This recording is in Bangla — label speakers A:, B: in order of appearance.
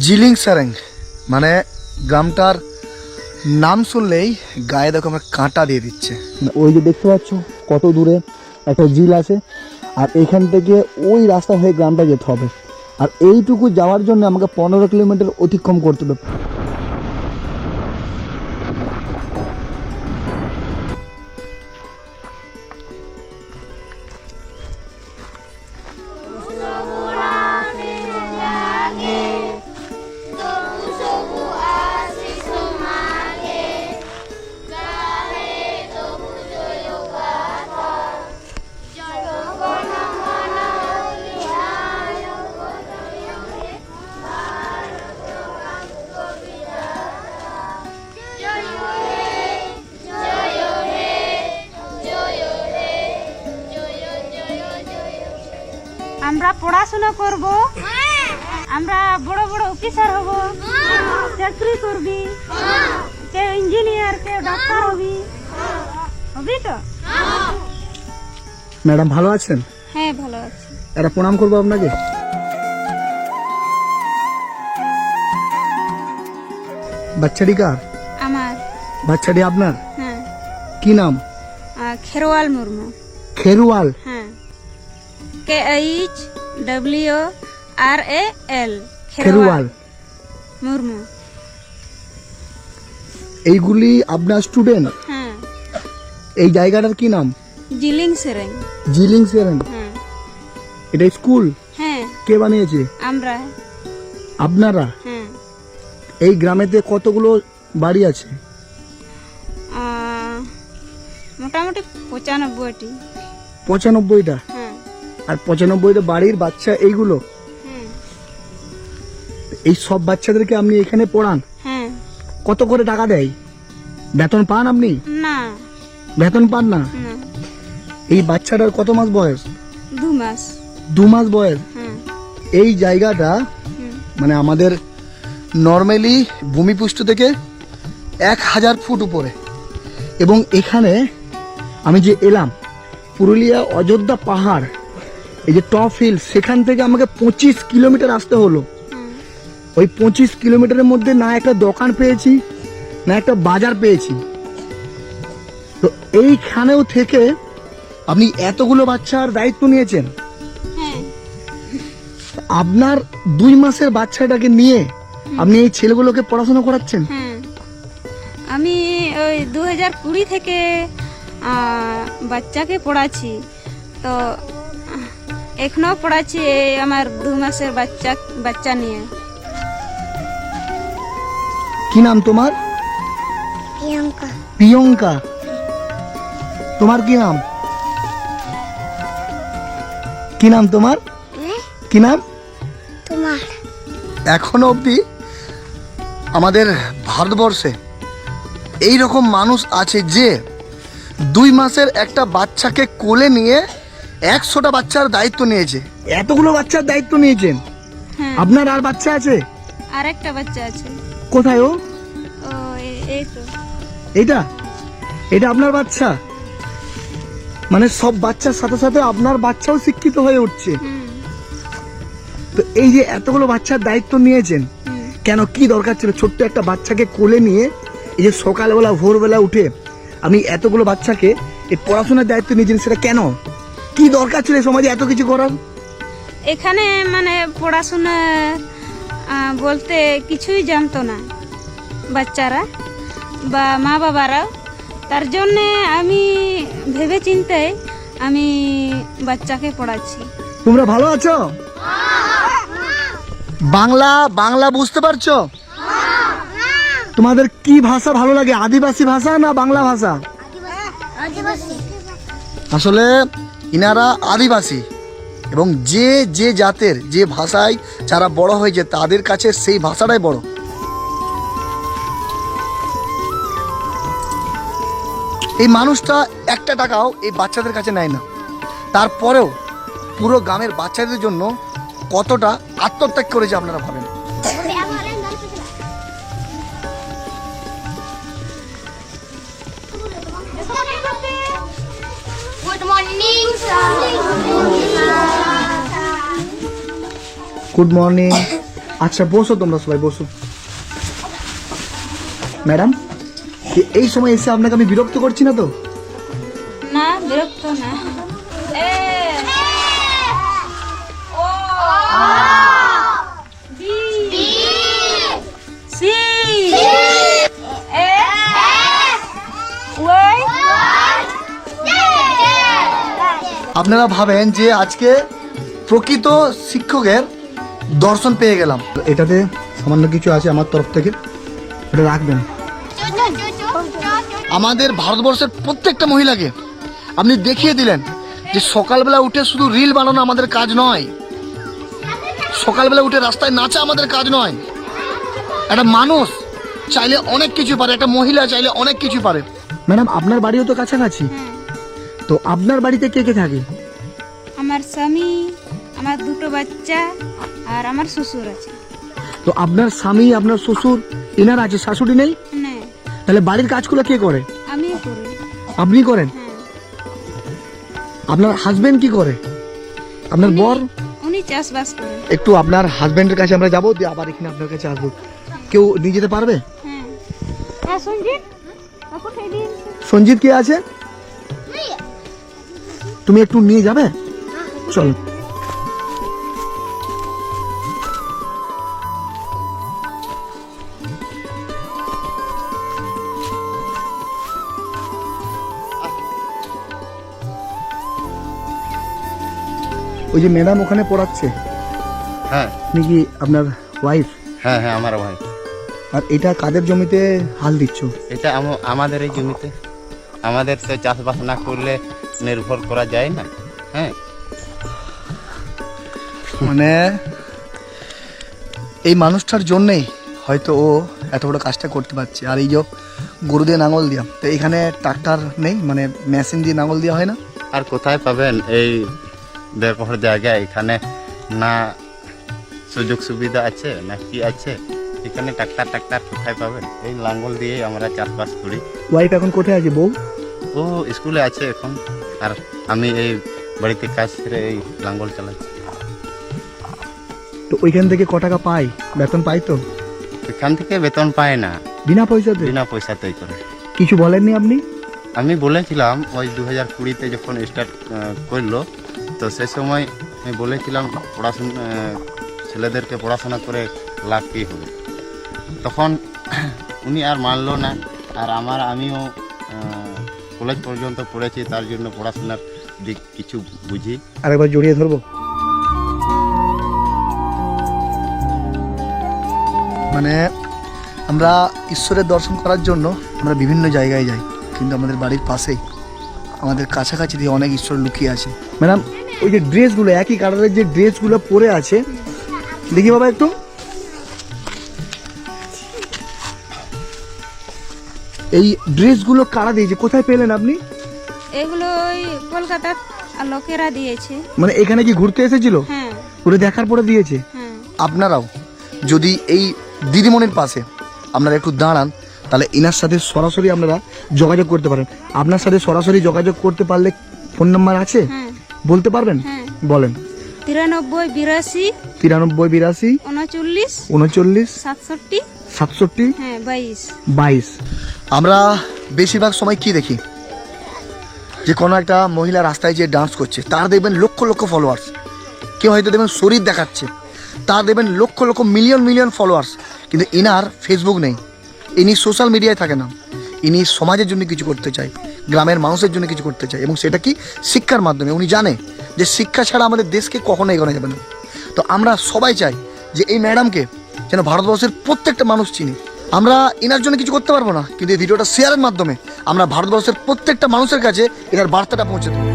A: জিলিং সারেং মানে গ্রামটার নাম শুনলেই গায়ে দেখো আমার কাঁটা দিয়ে দিচ্ছে। ওই যে দেখতে পাচ্ছ কত দূরে একটা ঝিল আছে, আর এখান থেকে ওই রাস্তা হয়ে গ্রামটা যেতে হবে, আর এইটুকু যাওয়ার জন্য আমাকে 15 কিলোমিটার অতিক্রম করতে হবে।
B: আমরা পড়াশোনা করব, আমরা বড় বড় অফিসার হব, চাকরি করবি, কেউ ইঞ্জিনিয়ার, কেউ ডাক্তার হবি, হবি তো?
A: ম্যাডাম ভালো আছেন?
B: হ্যাঁ ভালো আছি।
A: একটা প্রণাম করবো আপনাকে। বাচ্চাটি কার?
B: আমার।
A: বাচ্চাটি আপনার?
B: হ্যাঁ।
A: কি নাম?
B: খেরওয়াল মুর্মু।
A: খেরওয়াল?
B: হ্যাঁ, KHWRAL
A: খেরওয়াল
B: মুর্মু।
A: এইগুলি আপনার স্টুডেন্ট?
B: হ্যাঁ।
A: এই জায়গাটার কি নাম?
B: জিলিং সেরেং।
A: জিলিং সেরেং?
B: হ্যাঁ।
A: এটা স্কুল?
B: হ্যাঁ।
A: কে বানিয়েছে?
B: আমরা।
A: আপনারা?
B: হ্যাঁ।
A: এই গ্রামেতে কতগুলো বাড়ি আছে?
B: মোটামুটি 95টি।
A: 95টা?
B: হ্যাঁ।
A: আর 95টা বাড়ির বাচ্চা এইগুলো?
B: হ্যাঁ।
A: এই সব বাচ্চাদেরকে আপনি এখানে পড়ান?
B: হ্যাঁ।
A: কত করে টাকা দেয়? বেতন পান আপনি?
B: না।
A: বেতন পান না?
B: না।
A: এই বাচ্চাটার কত মাস বয়স?
B: 2 মাস।
A: 2 মাস বয়স?
B: হ্যাঁ।
A: এই জায়গাটা মানে আমাদের নর্মালি ভূমিপৃষ্ঠ থেকে 1000 ফুট উপরে, এবং এখানে আমি যে এলাম পুরুলিয়া অযোধ্যা পাহাড়, এই যে টপ হিল, সেখান থেকে আমাকে 25 কিলোমিটার আসতে হলো। ওই 25 কিলোমিটারের মধ্যে না একটা দোকান পেয়েছি, না একটা বাজার পেয়েছি। তো এইখানেও থেকে আপনি এতগুলো বাচ্চার দায়িত্ব নিয়েছেন।
B: হ্যাঁ।
A: আপনার 2 মাসের বাচ্চাটাকে নিয়ে আপনি এই ছেলেগুলোকে পড়াশোনা করাচ্ছেন?
B: হ্যাঁ, আমি ওই 2020 থেকে বাচ্চাকে পড়াচ্ছি, তো এখনো পড়াচ্ছি এই আমার 2 মাসের বাচ্চা নিয়ে।
A: কি নাম তোমার?
C: প্রিয়ঙ্কা।
A: প্রিয়ঙ্কা? তোমার কি নাম? কি নাম তোমার? কি নাম
C: তোমার?
A: এখনো অবধি আমাদের ভারতবর্ষে এই রকম মানুষ আছে যে 2 মাসের একটা বাচ্চাকে কোলে নিয়ে 100টা বাচ্চার দায়িত্ব নিয়েছে। এতগুলো বাচ্চার দায়িত্ব নিয়েছেন?
B: হ্যাঁ।
A: আপনার আর বাচ্চা আছে?
B: আরেকটা বাচ্চা আছে।
A: কোথায় ও?
B: ও এই তো।
A: এইটা? এটা আপনার বাচ্চা? মানে সব বাচ্চার সাথে সাথে আপনার বাচ্চাও শিক্ষিত হয়ে উঠছে। তো এই যে এতগুলো বাচ্চার দায়িত্ব নিয়েছেন, কেন, কি দরকার ছিল ছোট্ট একটা বাচ্চাকে কোলে নিয়ে এই যে সকালবেলা ভোরবেলা উঠে আপনি এতগুলো বাচ্চাকে এই পড়াশোনার দায়িত্ব নিয়েছেন, সেটা কেন, কি দরকার ছিল সমাজে এত কিছু করার?
B: এখানে মানে পড়াশোনা বলতে কিছুই জানতো না বাচ্চারা বা মা বাবারা, তার জন্যে আমি ভেবে চিন্তে আমি বাচ্চাকে পড়াচ্ছি।
A: তোমরা ভালো আছো? বাংলা বুঝতে পারছো? তোমাদের কি ভাষা ভালো লাগে, আদিবাসী ভাষা না বাংলা ভাষা? আসলে ইনারা আদিবাসী, এবং যে যে জাতের যে ভাষায় যারা বড় হয়েছে তাদের কাছে সেই ভাষাটাই বড়। এই মানুষটা একটা টাকাও এই বাচ্চাদের কাছে নেয় না, তারপরেও পুরো গ্রামের বাচ্চাদের জন্য কতটা আত্মত্যাগ করেছে আপনারা ভাবেন।
C: Good morning, sir.
A: Good morning. আচ্ছা বসো, তোমরা সবাই বসো। ম্যাডাম, এই সময় এসে আপনাকে আমি বিরক্ত করছি না তো?
B: না, বিরক্ত না। এ ও বি সি এ ওয়াই।
A: আপনারা ভাবেন যে আজকে প্রকৃত শিক্ষকের দর্শন পেয়ে গেলাম। এটাতে সামান্য কিছু আছে আমার তরফ থেকে, এটা রাখবেন। আমাদের ভারতবর্ষের প্রত্যেকটা মহিলাকে আপনি দেখিয়ে দিলেন যে সকালবেলা উঠে শুধু রিল বানানো আমাদের কাজ নয়, সকালবেলা উঠে রাস্তায় নাচা আমাদের কাজ নয়। একটা মানুষ চাইলে অনেক কিছু পারে, একটা মহিলা চাইলে অনেক কিছু পারে। ম্যাডাম, আপনার বাড়িও তো কাছাকাছি, তো আপনার বাড়িতে কে কে থাকে?
B: আমার স্বামী, আমার দুটো বাচ্চা আর আমার শ্বশুর আছে।
A: তো আপনার স্বামী, আপনার শ্বশুর, এনার আছে, শাশুড়ি নেই?
B: না,
A: তাহলে বাড়ির কাজগুলো কে করে?
B: আমি করি।
A: আপনি করেন?
B: হ্যাঁ,
A: আপনার হাজবেন্ড কি করে? আপনার বর?
B: উনি চাষবাস করে।
A: একটু আপনার হাজবেন্ডের কাছে আমরা যাবো, দিয়ে আবার এখানে আপনার কাছে আসবো। কেউ নিয়ে যেতে পারবে?
B: হ্যাঁ হ্যাঁ, সঞ্জিত আপু খেয়ে দিন।
A: সঞ্জিত কে আছে? তুমি একটু নিয়ে যাবে? চলো। ওই যে ম্যাডাম ওখানে পড়াচ্ছে,
D: হ্যাঁ
A: আপনি কি আপনার ওয়াইফ?
D: হ্যাঁ হ্যাঁ, আমার ভাই।
A: আর এটা কাদের জমিতে হাল দিচ্ছ?
D: এটা আমাদের এই জমিতে। আমাদের তো চাষবাস না করলে নির্ভর করা যায় না। হ্যাঁ,
A: মানে এই মানুষটার জন্যেই হয়তো ও এত বড় কাজটা করতে পারছে। আর এই যে গরু দিয়ে নাঙল দিয়া, তো এখানে ট্রাক্টর নেই, মানে মেশিন দিয়ে নাঙল দেওয়া হয় না?
D: আর কোথায় পাবেন এই ব্যবহার জায়গায়? এখানে না সুযোগ সুবিধা আছে না কি আছে? এখানে ট্রাক্টর কোথায় পাবেন? এই লাঙ্গল দিয়ে আমরা চাষবাস করি।
A: ওয়াইফ এখন কোথায় আছে? বউ?
D: ও স্কুলে আছে এখন, আর আমি এই বাড়িতে কাজ ছেড়ে এই লাঙ্গল চালাচ্ছি।
A: তো ওইখান থেকে ক টাকা পাই? বেতন পাই তো?
D: এখান থেকে বেতন পায় না,
A: বিনা পয়সাতে?
D: বিনা পয়সাতেই করে।
A: কিছু বলেননি আপনি?
D: আমি বলেছিলাম ওই 2020-তে যখন স্টার্ট করলো, তো সে সময় আমি বলেছিলাম পড়াশোনা ছেলেদেরকে পড়াশোনা করে লাভ কী হবে। তখন উনি আর মানলো না। আর আমিও কলেজ পর্যন্ত পড়েছি, তার জন্য পড়াশোনার দিক কিছু বুঝি।
A: আরেকবার জড়িয়ে ধরবো। মানে আমরা ঈশ্বরের দর্শন করার জন্য আমরা বিভিন্ন জায়গায় যাই, কিন্তু আমাদের বাড়ির পাশেই, আমাদের কাছাকাছি দিয়ে অনেক ঈশ্বর লুকিয়ে আছে। ম্যাডাম, ওই যে ড্রেসগুলো, একই কালারের যে ড্রেসগুলো পরে আছে, দেখি বাবা একটু। এই ড্রেসগুলো কারা দিয়েছে? কোথায় পেলেন আপনি?
B: এগুলো ওই কলকাতার লোকেরা দিয়েছে।
A: মানে এখানে কি ঘুরতে এসেছিল?
B: হ্যাঁ
A: ঘুরে দেখার পরে দিয়েছে?
B: হ্যাঁ।
A: আপনারাও যদি এই দিদিমণির পাশে আপনারা একটু দাঁড়ান, তাহলে এনার সাথে সরাসরি আপনারা যোগাযোগ করতে পারেন। আপনার সাথে সরাসরি যোগাযোগ করতে পারলে ফোন নাম্বার আছে,
B: হ্যাঁ
A: বলতে পারবেন?
B: হ্যাঁ,
A: বলেন।
B: 93 82
A: 93 82
B: 39
A: 39
B: 67
A: 67
B: হ্যাঁ 22।
A: 22। আমরা বেশিরভাগ সময় কি দেখি, যে কোনো একটা মহিলা রাস্তায় যে ডান্স করছে, তার দেখবেন লক্ষ লক্ষ ফলোয়ার্স। কেউ হয়তো দেখবেন শরীর দেখাচ্ছে, তার দেখবেন lakh lakh million million followers. কিন্তু ইনার ফেসবুক নেই, ইনি সোশ্যাল মিডিয়ায় থাকে না। ইনি সমাজের জন্য কিছু করতে চায়, গ্রামের মানুষের জন্য কিছু করতে চায়, এবং সেটা কি শিক্ষার মাধ্যমে। উনি জানে যে শিক্ষা ছাড়া আমাদের দেশকে কখনো এগোনো যাবে না। তো আমরা সবাই চাই যে এই ম্যাডামকে যেন ভারতবর্ষের প্রত্যেকটা মানুষ চিনি। আমরা এনার জন্য কিছু করতে পারবো না, কিন্তু এই ভিডিওটা শেয়ারের মাধ্যমে আমরা ভারতবর্ষের প্রত্যেকটা মানুষের কাছে এনার বার্তাটা পৌঁছে দেবো।